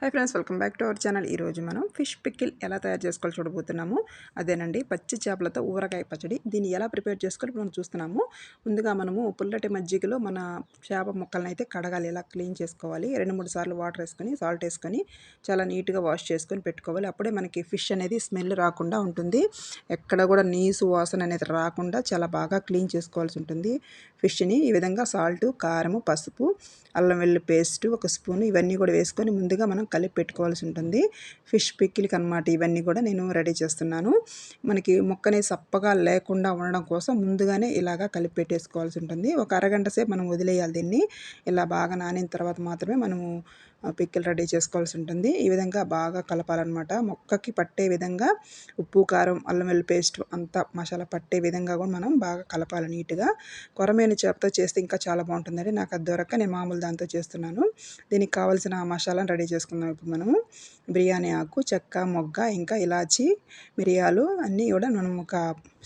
Hi friends, welcome back to our channel. ఈరోజు మనం fish pickle ఎలా తయారు చేసుకోవాలో చూడబోతున్నాము. అదేనండి, పచ్చి చేపలతో ఊరగాయ పచ్చడి. దీన్ని ఎలా ప్రిపేర్ చేసుకోవాలి మనం చూస్తున్నాము. ముందుగా మనము పుల్లటి మజ్జిగలో మన చేప ముక్కలను అయితే కడగాలి. ఇలా క్లీన్ చేసుకోవాలి. 2-3 సార్లు వాటర్ వేసుకొని సాల్ట్ వేసుకొని చాలా నీట్గా వాష్ చేసుకొని పెట్టుకోవాలి. అప్పుడే మనకి ఫిష్ అనేది స్మెల్ రాకుండా ఉంటుంది. ఎక్కడ కూడా నీసు వాసన అనేది రాకుండా చాలా బాగా క్లీన్ చేసుకోవాల్సి ఉంటుంది. ఫిష్ని ఈ విధంగా సాల్ట్, కారము, పసుపు, అల్లం వెల్లుల్లి పేస్ట్ 1 స్పూన్ ఇవన్నీ కూడా వేసుకొని ముందుగా మనం కలిపి పెట్టుకోవాల్సి ఉంటుంది. ఫిష్ పికిల్కి అన్నమాట ఇవన్నీ కూడా నేను రెడీ చేస్తున్నాను. మనకి ముక్కని సప్పగా లేకుండా ఉండడం కోసం ముందుగానే ఇలాగా కలిపి పెట్టేసుకోవాల్సి ఉంటుంది. ఒక అరగంట సేపు మనం వదిలేయాలి దీన్ని. ఇలా బాగా నానిన తర్వాత మాత్రమే మనము పికిల్ రెడీ చేసుకోవాల్సి ఉంటుంది. ఈ విధంగా బాగా కలపాలన్నమాట. ముక్కకి పట్టే విధంగా ఉప్పు, కారం, అల్లం వెల్లుల్లి పేస్ట్ అంతా మసాలా పట్టే విధంగా కూడా మనం బాగా కలపాలి నీట్గా. కొరమేను చేపతో చేస్తే ఇంకా చాలా బాగుంటుందండి. నాకు అది దొరక్క నేను మామూలు దాంతో చేస్తున్నాను. దీనికి కావాల్సిన మసాలాను రెడీ చేసుకుందాం. ఇప్పుడు మనము బిర్యానీ ఆకు, చెక్క, మొగ్గ, ఇంకా ఇలాచి, మిరియాలు అన్నీ కూడా మనం ఒక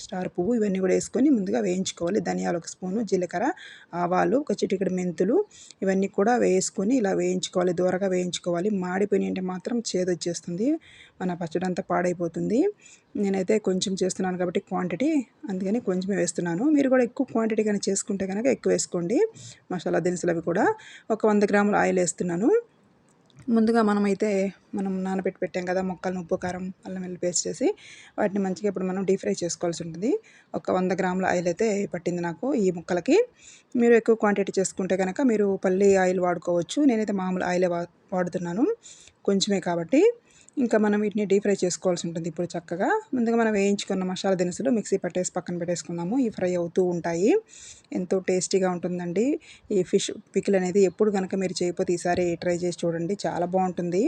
స్టార్ పువ్వు ఇవన్నీ కూడా వేసుకొని ముందుగా వేయించుకోవాలి. ధనియాలు 1 స్పూను, జీలకర్ర, ఆవాలు, ఒక చిటికెడు మెంతులు ఇవన్నీ కూడా వేసుకొని ఇలా వేయించుకోవాలి. దూరగా వేయించుకోవాలి. మాడిపోయినంటే మాత్రం చేదొచ్చేస్తుంది, మన పచ్చడి అంతా పాడైపోతుంది. నేనైతే కొంచెం చేస్తున్నాను కాబట్టి క్వాంటిటీ, అందుకని కొంచెమే వేస్తున్నాను. మీరు కూడా ఎక్కువ క్వాంటిటీ కానీ చేసుకుంటే కనుక ఎక్కువ వేసుకోండి. మసాలా దినుసులు అవి కూడా ఒక 100 గ్రాముల ఆయిల్ వేస్తున్నాను. ముందుగా మనం నానబెట్టి పెట్టాం కదా ముక్కలను, ఉప్పు, కారం, అల్లం వెల్లుల్లి పేస్ట్ చేసి వాటిని మంచిగా ఇప్పుడు మనం డీప్ ఫ్రై చేసుకోవాల్సి ఉంటుంది. ఒక 100 గ్రాముల ఆయిల్ అయితే పట్టింది నాకు ఈ ముక్కలకి. మీరు ఎక్కువ క్వాంటిటీ చేసుకుంటే కనుక మీరు పల్లి ఆయిల్ వాడుకోవచ్చు. నేనైతే మామూలు ఆయిలే వాడుతున్నాను, కొంచెమే కాబట్టి. ఇంకా మనం వీటిని డీప్ ఫ్రై చేసుకోవాల్సి ఉంటుంది. ఇప్పుడు చక్కగా ముందుగా మనం వేయించుకున్న మసాలా దినుసులు మిక్సీ పట్టేసి పక్కన పెట్టేసుకుందాము. ఈ ఫ్రై అవుతూ ఉంటాయి. ఎంతో టేస్టీగా ఉంటుందండి ఈ ఫిష్ పికిల్ అనేది. ఎప్పుడు కనుక మీరు చేయకపోతే ఈసారి ట్రై చేసి చూడండి, చాలా బాగుంటుంది.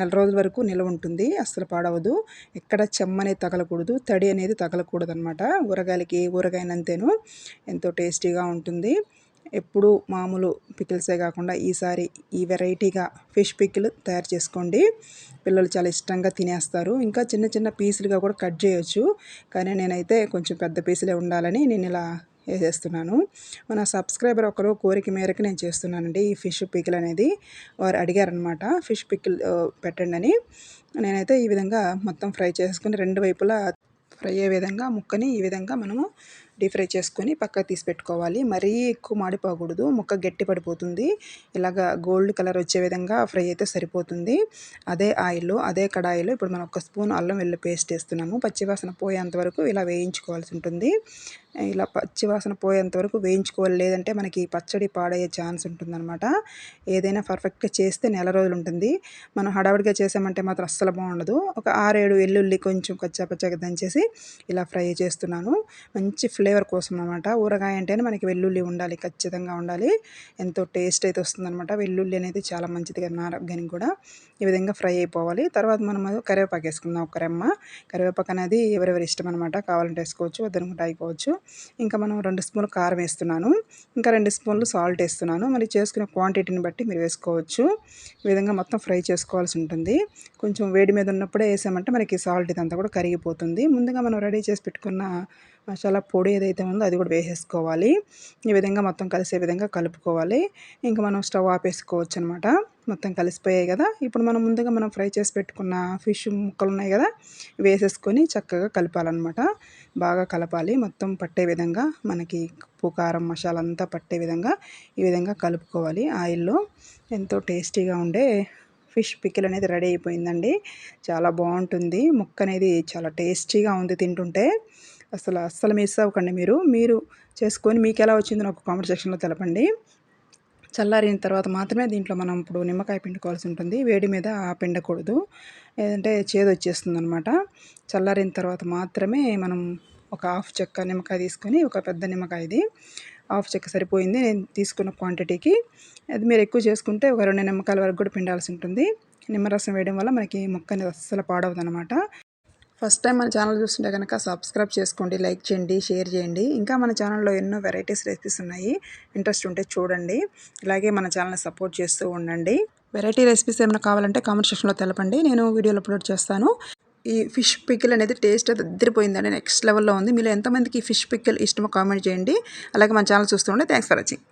4 రోజుల వరకు నిల్వ ఉంటుంది, అస్సలు పాడవదు. ఎక్కడ చెమ్మ అనేది తగలకూడదు, తడి అనేది తగలకూడదు అనమాట. ఊరగాయలకి ఊరగాయనంతేను ఎంతో టేస్టీగా ఉంటుంది. ఎప్పుడు మామూలు పికిల్సే కాకుండా ఈసారి ఈ వెరైటీగా ఫిష్ పికిల్ తయారు చేసుకోండి. పిల్లలు చాలా ఇష్టంగా తినేస్తారు. ఇంకా చిన్న చిన్న పీసులుగా కూడా కట్ చేయొచ్చు, కానీ నేనైతే కొంచెం పెద్ద పీసులే ఉండాలని నేను ఇలా వేసేస్తున్నాను. మన సబ్స్క్రైబర్ ఒకరు కోరిక మేరకు నేను చేస్తున్నానండి ఈ ఫిష్ పికిల్ అనేది. వారు అడిగారనమాట ఫిష్ పికిల్ పెట్టండి అని. నేనైతే ఈ విధంగా మొత్తం ఫ్రై చేసుకుని 2 వైపులా ఫ్రై అయ్యే విధంగా ముక్కని ఈ విధంగా మనము డీప్ ఫ్రై చేసుకొని పక్కకు తీసి పెట్టుకోవాలి. మరీ ఎక్కువ మాడిపోకూడదు, ముక్క గట్టి పడిపోతుంది. ఇలాగా గోల్డ్ కలర్ వచ్చే విధంగా ఫ్రై అయితే సరిపోతుంది. అదే ఆయిల్లో, అదే కడాయిలో ఇప్పుడు మనం 1 స్పూన్ అల్లం వెల్లుల్లి పేస్ట్ వేస్తున్నాము. పచ్చివాసన పోయేంత వరకు ఇలా వేయించుకోవాల్సి ఉంటుంది. ఇలా పచ్చివాసన పోయేంత వరకు వేయించుకోవాలి, లేదంటే మనకి పచ్చడి పాడయ్యే ఛాన్స్ ఉంటుందన్నమాట. ఏదైనా పర్ఫెక్ట్గా చేస్తే 1 రోజులు ఉంటుంది. మనం హడావిడిగా చేసామంటే మాత్రం అస్సలు బాగుండదు. ఒక 6-7 వెల్లుల్లి కొంచెం కచ్చాపచ్చాగా దంచేసి ఇలా ఫ్రై చేస్తున్నాను, మంచి ఫ్లేవర్ కోసం అనమాట. ఊరగాయ అంటేనే మనకి వెల్లుల్లి ఉండాలి, ఖచ్చితంగా ఉండాలి. ఎంతో టేస్ట్ అయితే వస్తుందన్నమాట. వెల్లుల్లి అనేది చాలా మంచిది కదా ఆరోగ్యానికి కూడా. ఈ విధంగా ఫ్రై అయిపోవాలి. తర్వాత మనం కరివేపాకు వేసుకుందాం. ఒక రెమ్మ కరివేపాకు అనేది ఎవరెవరి ఇష్టం అనమాట. కావాలంటే వేసుకోవచ్చు, వద్దనుకుంటే అయిపోవచ్చు. ఇంకా మనం 2 స్పూన్లు కారం వేస్తున్నాను, ఇంకా 2 స్పూన్లు సాల్ట్ వేస్తున్నాను. మరి చేసుకునే క్వాంటిటీని బట్టి మీరు వేసుకోవచ్చు. ఈ విధంగా మొత్తం ఫ్రై చేసుకోవాల్సి ఉంటుంది. కొంచెం వేడి మీద ఉన్నప్పుడే వేసామంటే మనకి సాల్ట్ ఇదంతా కూడా కరిగిపోతుంది. ముందుగా మనం రెడీ చేసి పెట్టుకున్న మసాలా పొడి ఏదైతే ఉందో అది కూడా వేసేసుకోవాలి. ఈ విధంగా మొత్తం కలిసే విధంగా కలుపుకోవాలి. ఇంకా మనం స్టవ్ ఆపేసుకోవచ్చు అనమాట. మొత్తం కలిసిపోయాయి కదా. ఇప్పుడు మనం ఫ్రై చేసి పెట్టుకున్న ఫిష్ ముక్కలు ఉన్నాయి కదా, వేసేసుకొని చక్కగా కలపాలన్నమాట. బాగా కలపాలి, మొత్తం పట్టే విధంగా మనకి ఉప్పు, కారం, మసాలా అంతా పట్టే విధంగా ఈ విధంగా కలుపుకోవాలి ఆయిల్లో. ఎంతో టేస్టీగా ఉండే ఫిష్ పికిల్ అనేది రెడీ అయిపోయిందండి. చాలా బాగుంటుంది. ముక్క అనేది చాలా టేస్టీగా ఉంది తింటుంటే. అస్సలు మిస్ అవ్వకండి. మీరు చేసుకొని మీకు ఎలా వచ్చిందో నాకు కామెంట్ సెక్షన్లో తెలపండి. చల్లారిన తర్వాత మాత్రమే దీంట్లో మనం ఇప్పుడు నిమ్మకాయ పిండుకోవాల్సి ఉంటుంది. వేడి మీద పిండకూడదు, లేదంటే చేదు వచ్చేస్తుంది అనమాట. చల్లారిన తర్వాత మాత్రమే మనం ఒక హాఫ్ చెక్క నిమ్మకాయ తీసుకొని, ఒక పెద్ద నిమ్మకాయ ఇది హాఫ్ చెక్క సరిపోయింది నేను తీసుకున్న క్వాంటిటీకి. అది మీరు ఎక్కువ చేసుకుంటే ఒక 2 నిమ్మకాయల వరకు కూడా పిండాల్సి ఉంటుంది. నిమ్మరసం వేయడం వల్ల మనకి ముక్క అనేది అస్సలు పాడవదు అనమాట. ఫస్ట్ టైం మన ఛానల్ చూస్తుంటే కనుక సబ్స్క్రైబ్ చేసుకోండి, లైక్ చేయండి, షేర్ చేయండి. ఇంకా మన ఛానల్లో ఎన్నో వెరైటీస్ రెసిపీస్ ఉన్నాయి, ఇంట్రెస్ట్ ఉంటే చూడండి. ఇలాగే మన ఛానల్ని సపోర్ట్ చేస్తూ ఉండండి. వెరైటీ రెసిపీస్ ఏమైనా కావాలంటే కామెంట్ సెక్షన్లో తెలపండి, నేను వీడియోలు అప్లోడ్ చేస్తాను. ఈ ఫిష్ పికిల్ అనేది టేస్ట్ అయితే అదిరిపోయిందండి, నెక్స్ట్ లెవెల్లో ఉంది. మీలో ఎంతమందికి ఈ ఫిష్ పికిల్ ఇష్టమో కామెంట్ చేయండి. అలాగే మన ఛానల్ చూస్తూ ఉండండి. Thanks for watching.